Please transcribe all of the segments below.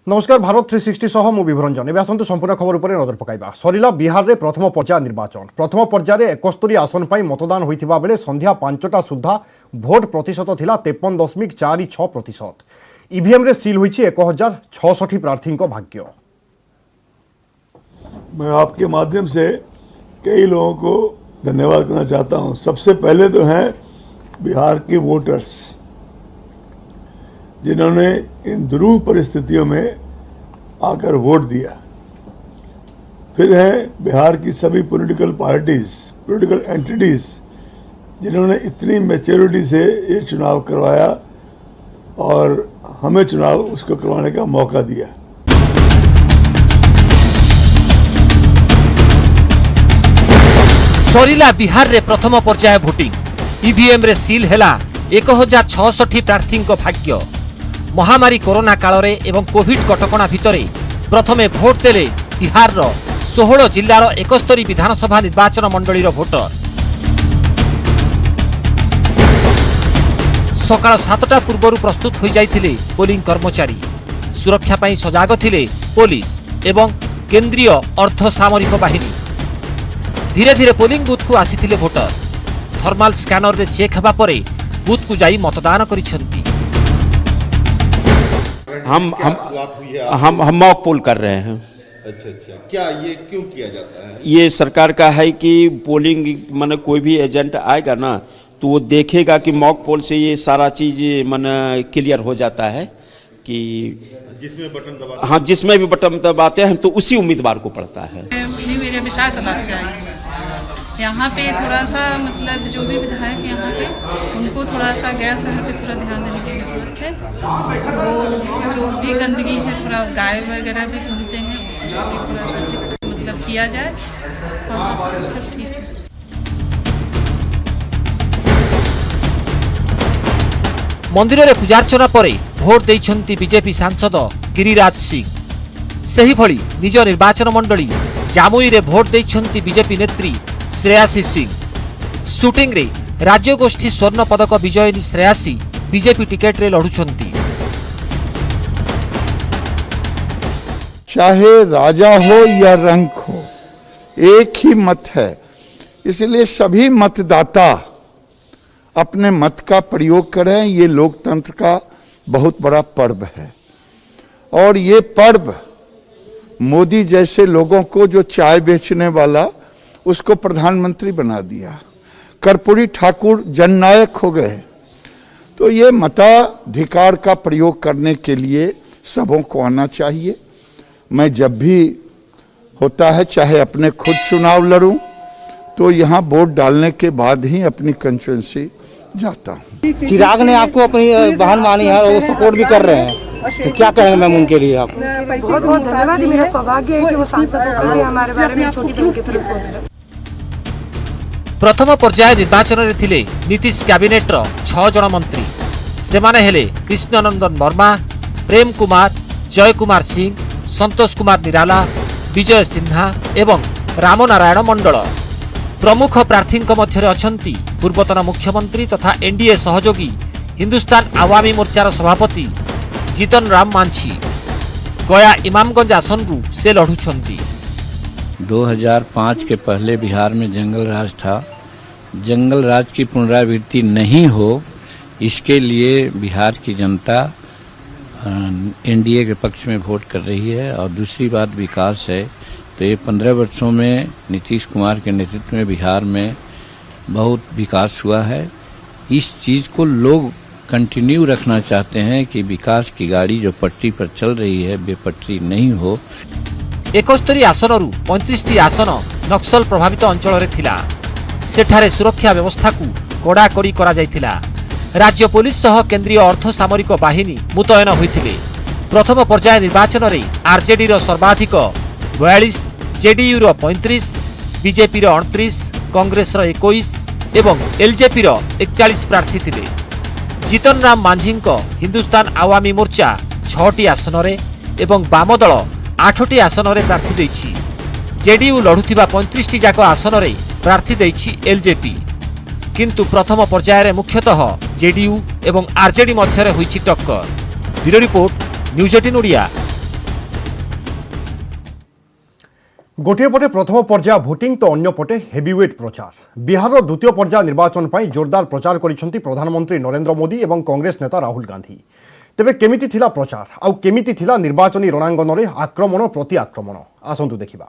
नमस्कार भारत 360 सह मु विभरंजन एवं आसतु संपूर्ण खबर पर नजर पकाइबा सरिला बिहार रे प्रथम पर्याय निर्वाचन प्रथम पर्याय 71 आसन पर मतदान होइथिबा बेले संध्या 5टा सुधा भोट प्रतिशत थिला 53.46%। ईवीएम रे सील होइछि 1066 प्रार्थी भाग्य। मैं आपके माध्यम से कई लोगों को धन्यवाद करना चाहता हूं। सबसे पहले तो हैं बिहार के वोटर्स जिन्होंने इन दुरूह परिस्थितियों में आकर वोट दिया। फिर हैं बिहार की सभी पॉलिटिकल पार्टीज, पॉलिटिकल एंटिटीज जिन्होंने इतनी मैच्योरिटी से ये चुनाव करवाया और हमें चुनाव उसको करवाने का मौका दिया। सरिला बिहार रे प्रथम पर्याय भोटिंग ईवीएम रे सील हेला 1066 प्रार्थी भाग्य। महामारी कोरोना काल रे एवं कोविड कटकणा भितरे प्रथमे भोट देले बिहार रो 16 जिल्लार 71 विधानसभा निर्वाचन मंडलीर भोटर। सकाळ 7टा पूर्वरु प्रस्तुत हो जाइथिले पोलिंग कर्मचारी। सुरक्षा पई सजाग थिले पुलिस एवं केंद्रीय अर्धसामरिक बाहिनी। धीरे धीरे पोलिंग बूथ को आसीथिले भोटर। थर्माल स्कैनर रे चेक हबा परे बूथ को जाई मतदान करिसेंती। हम मॉक पोल कर रहे हैं। अच्छा, क्या ये क्यों किया जाता है? ये सरकार का है कि पोलिंग माने कोई भी एजेंट आएगा ना तो वो देखेगा कि मॉक पोल से ये सारा चीज माने क्लियर हो जाता है कि जिसमें बटन दबाते, हाँ जिसमें भी बटन दबाते हैं तो उसी उम्मीदवार को पड़ता है। मेरे विशाल तालाब से आई यहाँ पे थोड़ा सा मतलब जो भी विधायक यहाँ पे उनको थोड़ा सा गैर शहर पे थोड़ा ध्यान देने की जरूरत है। वो जो भी गंदगी है थोड़ा गाय वगैरह भी घूमते हैं उससे भी थोड़ा सा मतलब किया जाए और सब ठीक है। मंदिर रे पूजार्चना परे भोट देइछंती बीजेपी सांसद गिरिराज सिंह। सेही भली निज निर्वाचन मंडली जामुई रे भोट देइछंती बीजेपी नेत्री श्रेयासी सिंह। शूटिंग रे राज्य गोष्ठी स्वर्ण पदक विजयिनी श्रेयासी बीजेपी टिकेट रे लढुछंती। चाहे राजा हो या रंक हो एक ही मत है, इसलिए सभी मतदाता अपने मत का प्रयोग करें। ये लोकतंत्र का बहुत बड़ा पर्व है और ये पर्व मोदी जैसे लोगों को, जो चाय बेचने वाला उसको प्रधानमंत्री बना दिया, कर्पूरी ठाकुर जननायक हो गए। तो ये मताधिकार का प्रयोग करने के लिए सबों को आना चाहिए। मैं जब भी होता है चाहे अपने खुद चुनाव लड़ूं तो यहाँ वोट डालने के बाद ही अपनी कंस्टिट्यूएंसी जाता हूँ। चिराग ने आपको अपनी बहन मानी है और वो सपोर्ट भी कर रहे हैं, तो क्या कहेंगे मैम उनके लिए आप? बहुत बहुत धन्यवाद। मेरा सौभाग्य है कि वो सांसद होकर हमारे बारे में छोटी बहन की तरह सोच रहे हैं। प्रथम पर्याय निर्वाचन रे थिले नीतीश कैबिनेट रो 6 जन मंत्री। सेमाने हेले कृष्णनंदन वर्मा, प्रेम कुमार, जय कुमार सिंह, संतोष कुमार निराला, विजय सिन्हा एवं रामनारायण मंडल। प्रमुख प्रार्थी मध्य अछंती पूर्वतन मुख्यमंत्री तथा एनडीए सहयोगी हिंदुस्तान आवामी मोर्चार सभापति जीतन राम मांझी। गया इमामगंज आसनरू से लढुछंती। 2005 के पहले बिहार में जंगल राज था। जंगल राज की पुनरावृत्ति नहीं हो, इसके लिए बिहार की जनता एनडीए के पक्ष में वोट कर रही है। और दूसरी बात विकास है, तो ये 15 वर्षों में नीतीश कुमार के नेतृत्व में बिहार में बहुत विकास हुआ है। इस चीज़ को लोग कंटिन्यू रखना चाहते हैं कि विकास की गाड़ी जो पटरी पर चल रही है बेपटरी नहीं हो। 71 आसनरू 35 आसन नक्सल प्रभावित अंचल रे थिला। सेठारे सुरक्षा व्यवस्था को कड़ाकड़ी करा जायथिला। राज्य पुलिस सह केंद्रीय अर्धसामरिक बाहिनी मुतयन होइथिले। प्रथम पर्याय निर्वाचन रे आरजेडी रो सर्वाधिक 42, जेडीयू रो 35, बीजेपी रो 29, कांग्रेस रो 21 एवं एलजेपी रो 41 प्रार्थी थिले। जीतन राम मांझींको हिंदुस्तान आवामी मोर्चा 6टी आसन रे एवं वाम दल 8टी आसन रे प्रार्थी दैछि। जेडीयू लढुथिबा 35टी जाक आसन रे प्रार्थी दैछि एलजेपी। किंतु प्रथम पर्याय मुख्यतः जेडीयू एवं आरजेडी मध्य होइछि टक्कर। Bureau report, news 18 Odia. गोटे पटे प्रथम पर्याय भोटिंग तो अन्य पटे हेवीवेट प्रचार बिहार द्वितीय पर्याय निर्वाचन पर जोरदार प्रचार करिसेंती प्रधानमंत्री नरेंद्र मोदी एवं कांग्रेस नेता राहुल गांधी। तेबे केमिति थिला प्रचार आउ केमिति थिला निर्वाचनी रणांगन में आक्रमण प्रति आक्रमण आसंतु देखिबा।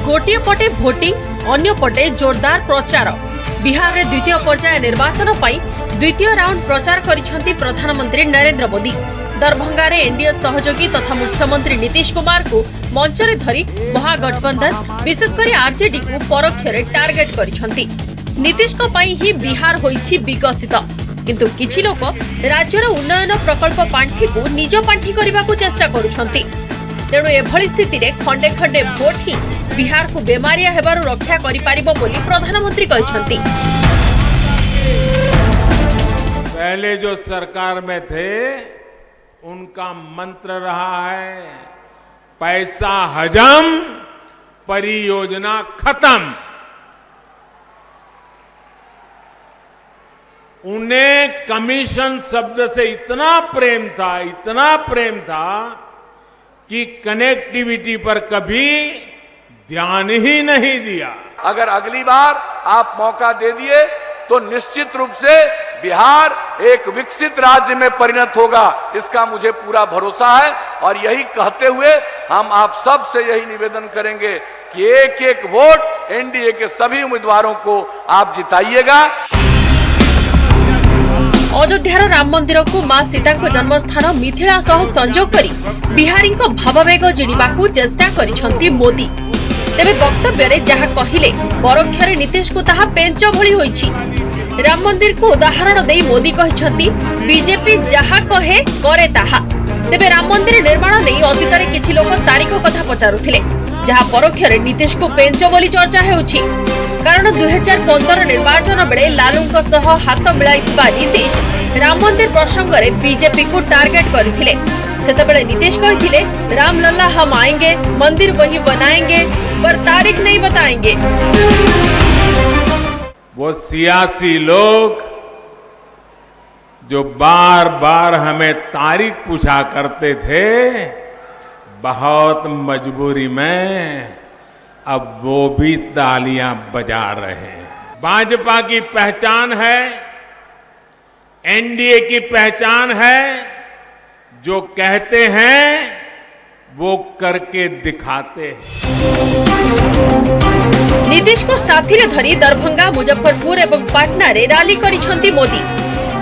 गोटे पटे भोटिंग अन्य पटे जोरदार प्रचार बिहार रे द्वितीय पर्याय निर्वाचन पाई द्वितीय राउंड प्रचार करिसेंती प्रधानमंत्री नरेंद्र मोदी। दरभंगा रे एनडीए सहयोगी तथा मुख्यमंत्री नीतीश कुमार को मंच रे धरी महागठबंधन विशेषकर आरजेडी को परोक्ष रे टार्गेट करिसेंती। नीतीश को पाई ही बिहार होईछि विकसित, किंतु किछि लोक राज्यर उन्नयन प्रकल्प पांठी को निज पांठी करबा को चेष्टा करुछंती। तेणु एभली स्थिति रे खंडे खंडे भोट ही बिहार को बेमारिया हेबारु रक्षा करि पारिबो बोली प्रधानमंत्री कहछंती। पहले जो सरकार में थे उनका मंत्र रहा है पैसा हजम परियोजना खत्म। उन्हें कमीशन शब्द से इतना प्रेम था कि कनेक्टिविटी पर कभी ध्यान ही नहीं दिया। अगर अगली बार आप मौका दे दिए तो निश्चित रूप से बिहार एक विकसित राज्य में परिणत होगा, इसका मुझे पूरा भरोसा है। और यही कहते हुए हम आप सब से यही निवेदन करेंगे कि एक एक वोट एनडीए के सभी उम्मीदवारों को आप जिताइएगा। अयोध्यार राम मंदिर को मां सीता को जन्मस्थान मिथिला सह संजोग करी बिहारी को भाववेग जिणिबाकू चेष्टा करिसेंती मोदी। तेबे वक्तव्य रे जहा कहिले परोक्षरे नीतीश को ताहा पेंच भली होईछि। राम मंदिर को उदाहरण देई मोदी कहिसेंती बीजेपी जहा कहे करे ताहा। तेबे राम मंदिर निर्माण नै अतीत रे किछि लोक तारीख कथा पचारुथिले, जहा परोक्षरे नीतीश को पेंच बोली चर्चा हेउछि। कारण 2015 निर्वाचन बेले लालूंको सह हाथ मिलाइथिबा नीतीश राम मंदिर प्रसंग रे बीजेपी को टार्गेट करथिले। सेतबेले नीतीश कहिथिले राम लल्ला हम आएंगे, मंदिर वही बनाएंगे, पर तारीख नहीं बताएंगे। वो सियासी लोग जो बार बार हमें तारीख पूछा करते थे, बहुत मजबूरी में अब वो भी तालियां बजा रहे हैं। भाजपा की पहचान है, एनडीए की पहचान है, जो कहते हैं वो करके दिखाते हैं। नीतीश को साथी रे धरी दरभंगा, मुजफ्फरपुर एवं पाटना रे रैली करिसेंती मोदी।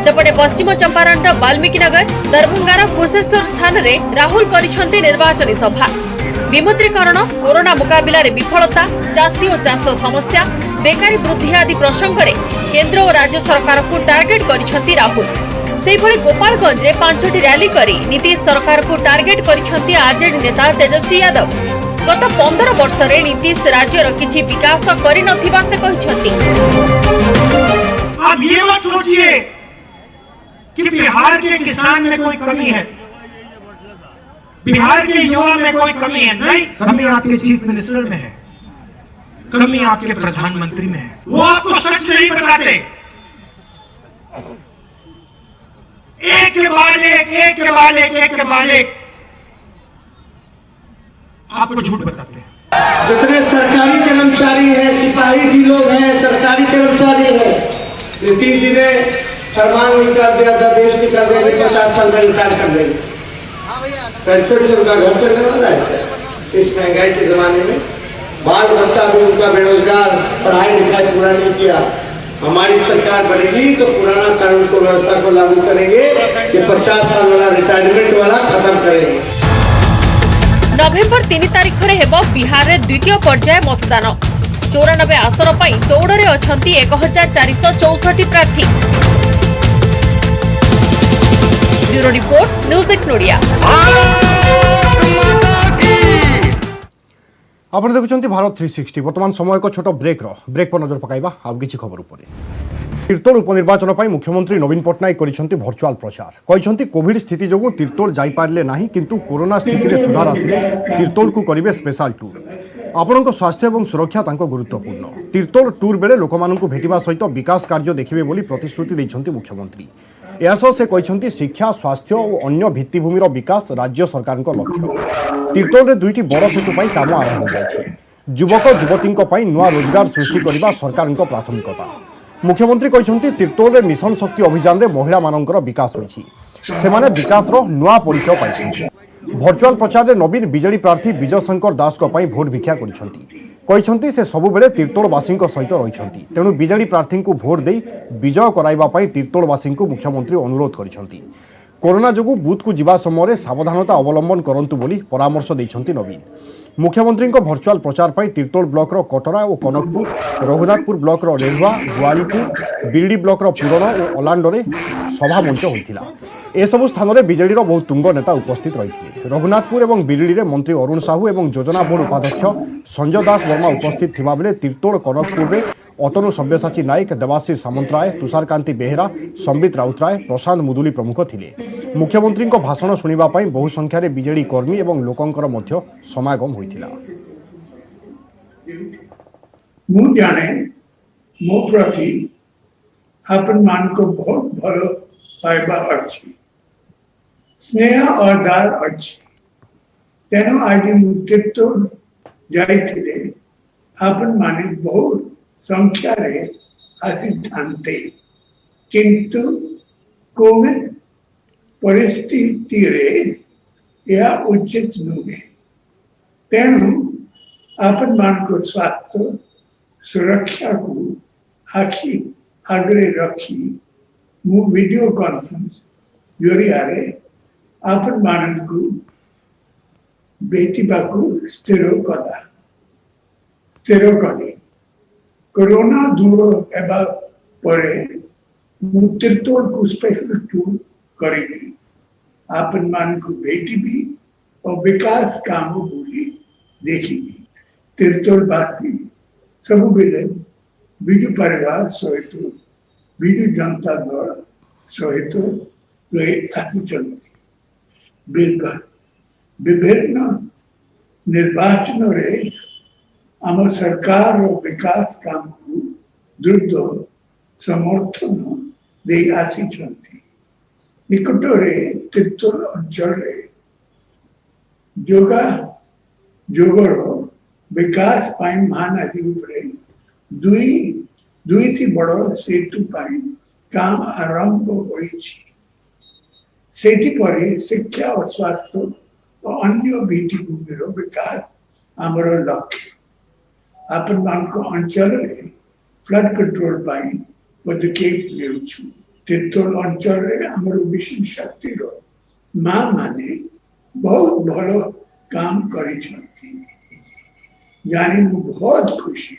सेपटे पश्चिम चंपारण वाल्मीकिनगर, दरभंगार कुशेश्वर स्थान रे राहुल करिसेंती निर्वाचनी सभा। विमुद्रीकरण, कोरोना मुकाबिला रे विफलता, चाषी और चाष समस्या, बेकारी वृद्धि आदि प्रसंग रे केंद्र और राज्य सरकार को टार्गेट करिसेंती राहुल। सेहिभଳି गोपालगंज रे 5टी रैली करी नीतीश सरकार को टार्गेट करिसेंती आरजेडी नेता तेजस्वी यादव। गत 15 वर्ष रे नीतीश राज्यर किछि विकास करि नथिबा से कहिसेंती। अब ये मत सोचिए कि बिहार के किसान में कोई कमी है, बिहार के युवा में कोई कमी है। नहीं, कमी आपके चीफ मिनिस्टर में है, कमी आपके प्रधानमंत्री में है। वो आपको सच नहीं बताते, एक के बाद एक आपको झूठ बताते हैं। जितने सरकारी कर्मचारी हैं, सिपाही जी लोग हैं, सरकारी कर्मचारी हैं, नीतीश जी ने फरमान निकाल दिया था, देश निकाल दिया कि 50 साल में रिटायर कर देंगे। पेंशन से उनका घर चलने वाला है इस महंगाई के जमाने में। बाल बच्चा भी उनका बेरोजगार, पढ़ाई लिखाई पूरा नहीं किया। हमारी सरकार बनेगी तो पुराना कानून को व्यवस्था को लागू करेंगे कि 50 साल वाला रिटायरमेंट वाला खत्म करेंगे। नवेम्बर 3 तारिख रे हेबो बिहार रे द्वितीय पर्याय मतदान। 94 आसन पई दौड़रे अछंती 1464 प्रार्थी। Bureau report, news 8 नोडिया। आपण देखुछंती भारत 360। वर्तमान समय को छोट ब्रेक पर नजर पकाइबा आउ किछि खबर उपरे। तीर्तोल उपनिर्वाचन पर मुख्यमंत्री नवीन पट्टनायक करिसेंती वर्चुअल प्रचार। कहिसेंती कोविड स्थिति जोगु तीर्तोल जाई पारले नाही, किंतु कोरोना स्थिति रे सुधार आसिले तीर्तोल को करिवे स्पेशल टूर। आपणको स्वास्थ्य और सुरक्षा तांको गुरुत्वपूर्ण। तीर्तोल टूर बेले लोकमाननकु भेटिबा सहित विकास कार्य देखिबे बोली प्रतिश्रुति दैछंती मुख्यमंत्री। एसो से कहते शिक्षा स्वास्थ्य और अन्य भित्तिभूमिर विकास राज्य सरकार लक्ष्य। तीर्तोल में 2टी बड़ सेतु काम आरंभ हो जाए। युवक युवती नुआ रोजगार सृष्टि करने सरकार प्राथमिकता। मुख्यमंत्री कहते तीर्तोल में मिशन शक्ति अभियान में महिला मानकर विकास होइछि। सेमाने विकास नुआ परिचय पाइछन्ति। भर्चुआल प्रचार में नवीन बीजेडी प्रार्थी विजय शंकर दास को पई भोट भिक्षा करिसेंति। से सबुबेले तीर्तोलवासी सहित रहिसेंति। तेणु बीजेडी प्रार्थी को भोट दे विजय कराइबा पई तीर्तोलवासी को मुख्यमंत्री अनुरोध करिसेंति। कोरोना जोगु बूथ को जिबा समय सावधानता अवलंबन करंतु बोली परामर्श दैछन्ति नवीन। मुख्यमंत्री भर्चुआल प्रचार पर तीर्तोल ब्लॉक कटरा और कनकपुर, रघुनाथपुर ब्लॉक रेढ़ुआ, गुआलीपुर, बिरडी ब्लॉक पुरण और अलांडे सभा मंच होता। एसबू स्थान में बीजेडी बहु तुंग नेता उपस्थित रही। रघुनाथपुर और बिरडी में मंत्री अरुण साहू और योजना बोर्ड उपाध्यक्ष संजय दास वर्मा उपस्थित थिबा बेले तीर्तोल कनकपुर में अतनु सब्यसाची नायक, देवाशीष सामंतराय, तुषारकांति बेहेरा, संबित राउतराय, प्रशांत मुदुली प्रमुख थिले। मुख्यमंत्री भाषण शुणा बहु संख्यार बीजेडी कर्मी और लोकंकर मध्य समागम होइथिला। मु जाने मो प्रति अपन मान को बहुत भलो पाइबा अच्छी स्नेह और दार अच्छी। तेनो आज मुद्दे जाइथिले अपन माने बहुत संख्या रे आसी थांते, किंतु कोविड परिस्थिति रे यह उचित नुहे। तेणु अपन मान को स्वास्थ्य सुरक्षा को आखि आगे रखी मु वीडियो कॉन्फ्रेंस जरिया रे अपन मान को बेटिबा को स्थिर करी। कोरोना दूर एबा परे मु तीर्तोल को स्पेशल टूर करेगी। आपन मान को भेटिबी और विकास काम बोली देखिबी। तीर्तोलवासी सबु बेले बिजु परिवार सहित बिजु जनता दल सहित रही आसिचंती। बिल्कुल विभिन्न निर्वाचन रे आम सरकार और विकास काम को द्रुत समर्थन दे आसिचंती। निकट रे तीर्तोल अंचल रे जोगर विकास पाई महानदी उपरे दुईटी बड़ सेतु पाई काम आरंभ होइछि। सेति परे शिक्षा और स्वास्थ्य और अन्य भित्तिभूमिर विकास आमर लक्ष्य। अपन मान को अंचल रे फ्लड कंट्रोल पाई पदक्षेप लेउछु। तीर्तोल अंचल रे आमर मिशन शक्ति रो मां माने बहुत भलो काम करिछंती। जानी मु बहुत खुशी।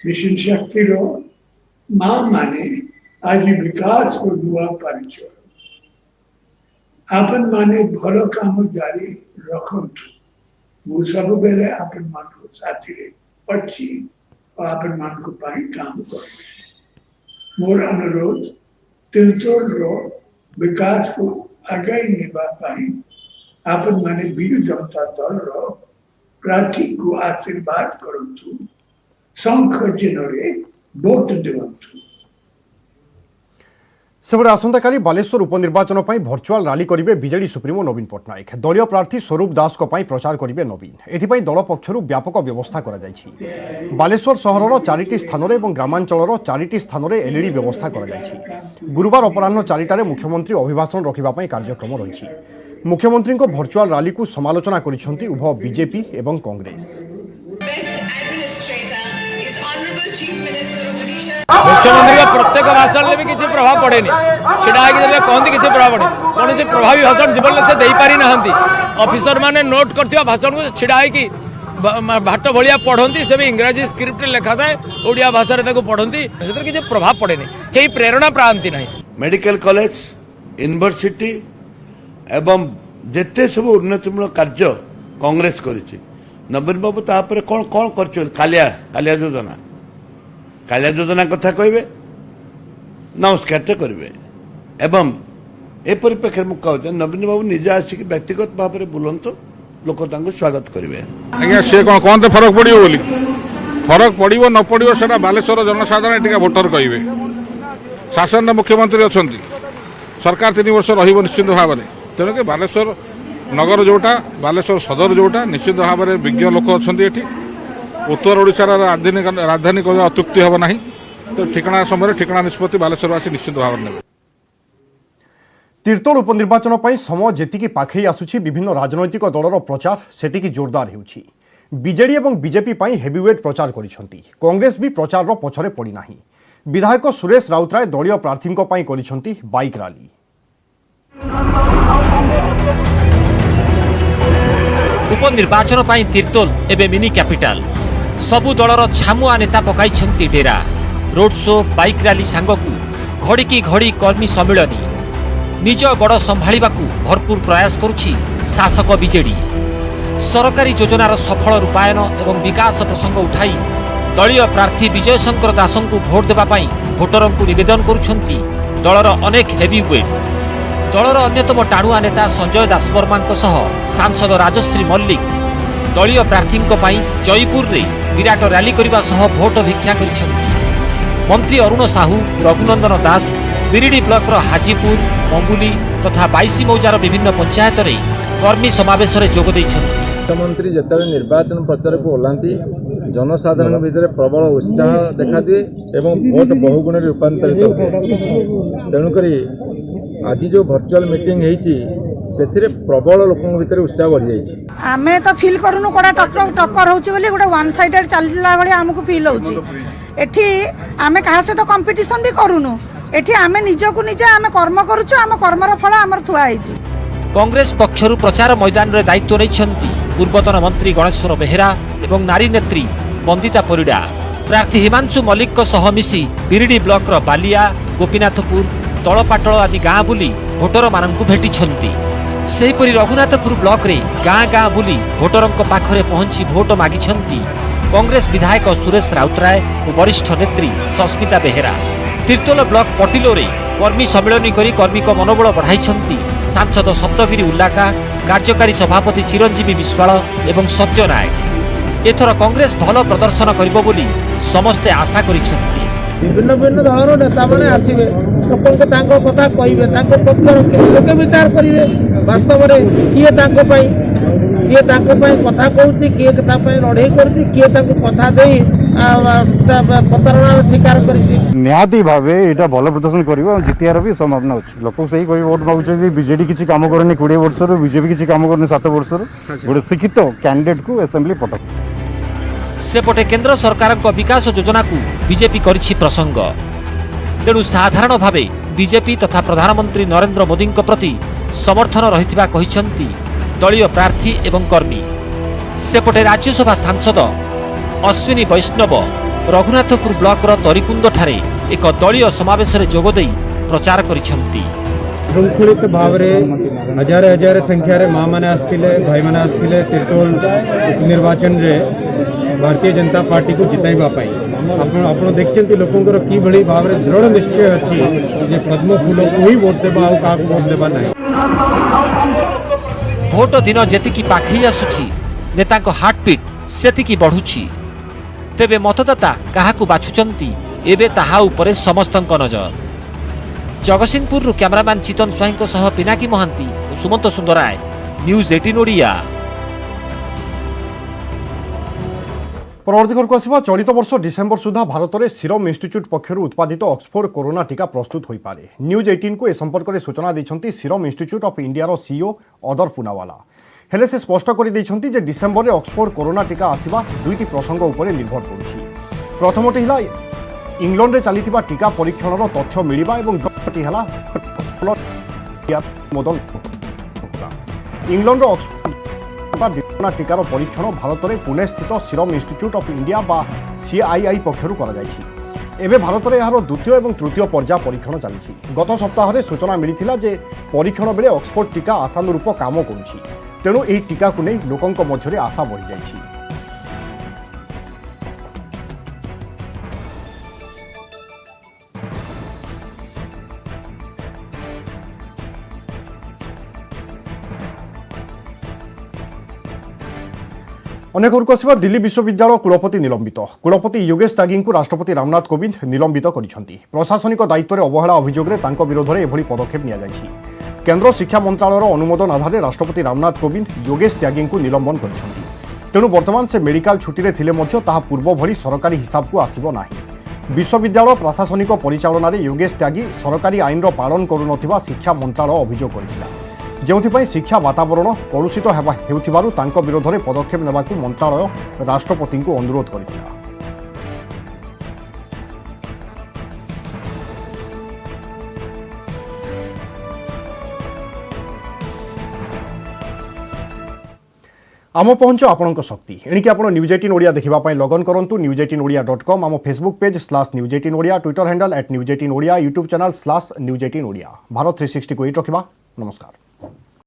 मिशन शक्ति रो मां माने आज विकास को दुआ परिचय। आपन माने भलो काम जारी रखंतु। मु सब बेले आपन मान को साथी रे अच्छी और आपन मान को पाई काम करू। मोर अनुरोध तीर्तोल रो विकास को आगे निभा पाई आपन माने बिजु जनता दल रो प्रार्थी को आशीर्वाद करंतु। शंख चिन्हरे वोट देवंतु। सेपटे आसंताकाली बालेश्वर उपनिर्वाचन पर भर्चुआल रैली करेंगे बीजेडी सुप्रीमो नवीन पट्टनायक। दलीय प्रार्थी स्वरूप दास को प्रचार करेंगे नवीन। एथिपाई दल पक्षर व्यापक व्यवस्था करा जायछि। बालेश्वर सहरर 4टी स्थान और ग्रामांचलर 4टी स्थान में एलईडी व्यवस्था करा जायछि। गुरुवार अपराह्न 4टारे मुख्यमंत्री अभिभाषण रखिबा कार्यक्रम रही। मुख्यमंत्री भर्चुआल रैली को समालोचना करिसेंति उभय बीजेपी एवं कांग्रेस। मुख्यमंत्री प्रत्येक भाषण में भी किसी प्रभाव पड़े कहते किसी प्रभाव पड़े कौन से प्रभावी भाषण जीवन से दे पारि नाहंती। ऑफिसर माने नोट करथिबा भाषण को छिड़ा कि भाट भलिया पढ़ती से भी इंग्राजी स्क्रिप्ट लिखा थाए ओडिया भाषा रे पढ़ती से किसी प्रभाव पड़े कई प्रेरणा प्रांति ना। मेडिकल कॉलेज यूनिवर्सिटी एवं जेते सब उन्नतिमूलक कार्य कांग्रेस करिछि। नवीन बाबू तापर कौन कौन कर कालिया योजना कथा कहबे नमस्कार करेंगे एवं ए परिप्रेक्षी मुझे कहूँ नवीन बाबू निजे आसिक व्यक्तिगत भाव में बुलंतु लोक स्वागत करेंगे। आज्ञा सी कौन कहते फरक पड़ो बोली फरक पड़ो न पड़ो से बालेश्वर जनसाधारण टी भोटर कहे। शासन मुख्यमंत्री अच्छा सरकार 3 वर्ष रहिबो निश्चित भाव में तेणुक बालेश्वर नगर जोटा बालेश्वर सदर जोटा निश्चित भाव में विज्ञ लोक अच्छा ये उत्तर ओडिशार राजधानी कह अत्युक्ति हम ना तो ठिकाना समय ठिकाना निष्पत्ति बालेश्वरवासी निश्चित भाव में तीर्तोल उपनिर्वाचन पर समय जेतिकी पाखई आसुछि विभिन्न राजनैतिक दलर प्रचार सेतिकी जोरदार हेउछि। बीजेडी और बीजेपी पर हेवीवेट प्रचार करिसेंती। कांग्रेस भी प्रचार पछरे पड़ी नाही। विधायक सुरेश राउतराय दलीय प्रार्थी करिसेंती बाइक रैली। उपनिर्वाचन पर तीर्तोल एवं मिनी कैपिटाल सबु दलर छामुआ नेता पकाई डेरा। रोड शो बाइक रैली सांगकू घड़ी की घड़ी कर्मी सम्मिलनी निज गड़ संभाळिबाकू भरपूर प्रयास करुछि शासक बीजेडी। सरकारी योजनार सफल रूपायन एवं विकास प्रसंग उठाई दलीय प्रार्थी विजय शंकर दासंकू भोट देबा पई भोटरंकू निवेदन करुछंती दलर अनेक हेवीवेट। दलर अन्यतम टाणुआ नेता संजय दासवर्मा सह सांसद राजश्री मल्लिक दलीय प्रार्थी जयपुर रे विराट रैली करने सह भोट भिक्षा करिसेंती। मंत्री अरुण साहू रघुनंदन दास बिरिडी ब्लॉक हाजीपुर मंगुली तथा 22 मौजार विभिन्न पंचायत रे कर्मी समावेश रे जोग दैछंती। मुख्यमंत्री जिते निर्वाचन प्रचार को ओह्लांती जनसाधारण भितर प्रबल उत्साह देखा दिए एवं भोट बहुगुण रूपांतरित होते। तेणुक आज जो वर्चुअल मीटिंग से प्रबल लोक भितर उत्साह बढ़ जाए। आम तो फिल करूँ कड़ा टक्कर होती गोटे वन साइडेड चलला भाई आमको फिल होठी। आम क्या सहित कंपिटिशन भी करूनु एठी आम निजको निजे आम कर्म करुचु आम कर्मर फल आमर थुआई। कांग्रेस पक्षरु प्रचार मैदान रे दायित्व रहिछंती पूर्वतन मंत्री गणेश्वर बेहेरा एवं नारी नेत्री बंदिता परिडा। प्रार्थी हिमांशु मल्लिक सह मिसी बिरिडी ब्लॉक रो बालिया गोपीनाथपुर तलपाटल आदि गाँ बुली भोटर मानकु भेटिछंती। सेहीपरि रघुनाथपुर ब्लॉक रे गाँ गाँ बुली भोटरंक पाखरे पहुंची भोट मागिछंती कांग्रेस विधायक सुरेश राउतराय और वरिष्ठ नेत्री सस्मिता बेहेरा। तीर्तोल ब्लॉक पटिलो रे कर्मी सम्मिलनी करी कर्मी को मनोबल बढ़ाइछंती सांसद सप्तगिरी उल्लाका कार्यकारी सभापति चिरंजीवी विश्वाल एवं सत्य नायक। एथर कांग्रेस भल प्रदर्शन करिबो बोली समस्ते आशा करिछंती। विभिन्न विभिन्न धरण नेता मैंने आसवे कथा कहे लोके विचार करेंगे वास्तव में किए कथा कहूँ किए लड़े कथा दे प्रतारणा शिकार कर निहाती भाव यहाँ भल प्रदर्शन कर जितियार भी संभावना अच्छी। लोक से ही वोट मांगुचे बीजेडी किसी कम करनी 20 वर्ष बीजेपी किसी कम करनी 7 वर्ष गोटे शिक्षित कैंडिडेट को असेंबली पठा। सेपटे केंद्र सरकार विकास योजना को बीजेपी करिछि प्रसंग। तेणु साधारण भावे बीजेपी तथा प्रधानमंत्री नरेंद्र मोदी प्रति समर्थन रहिथिबा कहिसंती दलीय प्रार्थी एवं कर्मी। सेपटे राज्यसभा सांसद अश्विनी वैष्णव रघुनाथपुर ब्लॉक तरीकुंड ठारे एक दलीय समावेश रे जोग देई प्रचार करिसंती। श्रृंखलित भाव हजार हजार संख्यार माँ मैंने आसते भाई मैंने आसते तीर्तोल निर्वाचन रे भारतीय जनता पार्टी को जिताइबाई आप देखते लोकंर कि भाव में दृढ़ निश्चय अच्छी पद्म फूल को ही वोट देवा आ वोट देवा नहीं। भोट दिन जेतिकी पाखई आसुछि नेता हार्टबीट सेतिकी बढ़ुछि। तेबे मतदाता काहाकू बाछुचंती एबे ताहा उपरे समस्तंक नजर। जगतसिंहपुर कैमरामैन चितन स्वाई सह पिनाकी महांती और सुमंत सुंदराय न्यूज 18 ओडिया। परवर्ती खबर को आसवा चलित वर्ष डिसेम्बर सुधा भारत में सीरम इंस्टीट्यूट पक्षर उत्पादित ऑक्सफोर्ड कोरोना टीका प्रस्तुत हो पारे। न्यूज 18 को ए संपर्क में सूचना देते सीरम इंस्टीट्यूट ऑफ इंडिया रो सीईओ अदर पुनावाला। हेले से स्पष्ट कर देते डिसेम्बर में ऑक्सफोर्ड कोरोना टीका आसवा दुईटी प्रसंग उपर निर्भर करुछि। प्रथमटी है इंग्लैंड में चली टीका परीक्षण तथ्य मिलवा और द्वितीयटी है मदन इंग्लैंड ऑक्सफोर्ड कोरोना टीकार परीक्षण भारत में पुणे स्थित सीरम इंस्टीट्यूट ऑफ इंडिया बा सीआईआई पक्षर कर भारत में यार द्वितीय और तृतीय पर्याय परीक्षण चली। गत सप्ताह सूचना मिली जे परीक्षण बेले ऑक्सफोर्ड टीका आशानुरूप काम करुछि। तेणु यह टीका को नहीं लोकों मध्य आशा बढ़ी जाइछि। अनेक दिल्ली विश्वविद्यालय कुलपति निलंबित कुलपति योगेश त्यागी को राष्ट्रपति रामनाथ कोविंद निलंबित करिसेंती। प्रशासनिक दायित्व अवहेला अभियोग में तांको विरोध में एभली पदक्षेप निया जायछि। केंद्र शिक्षा मंत्रालयर अनुमोदन आधार राष्ट्रपति रामनाथ कोविंद योगेश त्यागी को निलंबन करिसेंती। तेणु वर्तमान से मेडिकल छुट्टी थिले मध्य ताहा पूर्व भली सरकारी हिसाब को आसिबो नाही। विश्वविद्यालय प्रशासनिक परिचालन में योगेश त्यागी सरकारी आईन पालन करुनथिबा शिक्षा मंत्रालय अभियोग करिथिला। जेउथिपाई शिक्षा वातावरण कलुषित हेउथिबारु तांको विरोध में पदक्षेप नेबाकु मंत्रालय राष्ट्रपति को अनुरोध करिथिला। आम पहुंच आपणक शक्ति एणिकी आपण न्यूज 18 ओडिया देखिबा पई लॉग इन करंतु newz18odia.com आम Facebook page /news18odia Twitter handle @news18odia YouTube channel /news18odia। Bharat 360 को एट रखिबा। नमस्कार।